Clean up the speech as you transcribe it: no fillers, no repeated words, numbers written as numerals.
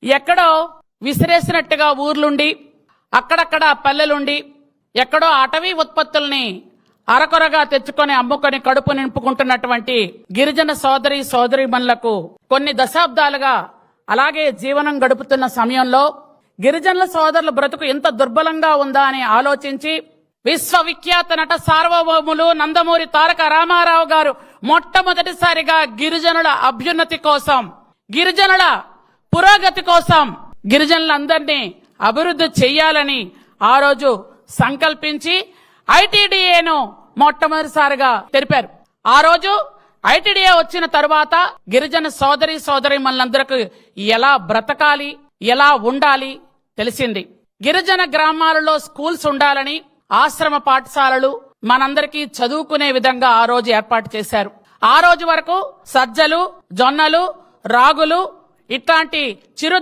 ఎక్కడో విసిరేసినట్టుగా ఊర్లుండి, అక్కడక్కడ పల్లెలుండి, ఎక్కడో అటవీ ఉత్పత్తుల్ని అరకొరగా తెచ్చుకొని అమ్ముకొని కడుపు నింపుకుంటున్నటువంటి గిరిజన సోదరి సోదరీమణులకు కొన్ని దశాబ్దాలుగా అలాగే జీవనం గడుపుతున్న సమయంలో గిరిజనుల సోదరుల బ్రతుకు ఎంత దుర్బలంగా ఉందా అని ఆలోచించి విశ్వవిఖ్యాత నట సార్వభౌములు నందమూరి తారక రామారావు గారు మొట్టమొదటిసారిగా గిరిజనుల అభ్యున్నతి కోసం, గిరిజనుల పురోగతి కోసం, గిరిజనులందరినీ అభివృద్ధి చెయ్యాలని ఆ రోజు సంకల్పించి ఐటీడీఏను మొట్టమొదటిసారిగా తెలిపారు. ఆ రోజు ఐటీడీఏ వచ్చిన తరువాత గిరిజన సోదరి సోదరీమణులందరికీ ఎలా బ్రతకాలి, ఎలా ఉండాలి తెలిసింది. గిరిజన గ్రామాలలో స్కూల్స్ ఉండాలని, ఆశ్రమ పాఠశాలలు మనందరికీ చదువుకునే విధంగా ఆ రోజు ఏర్పాటు చేశారు. ఆ రోజు వరకు సజ్జలు, జొన్నలు, రాగులు ఇట్లాంటి చిరు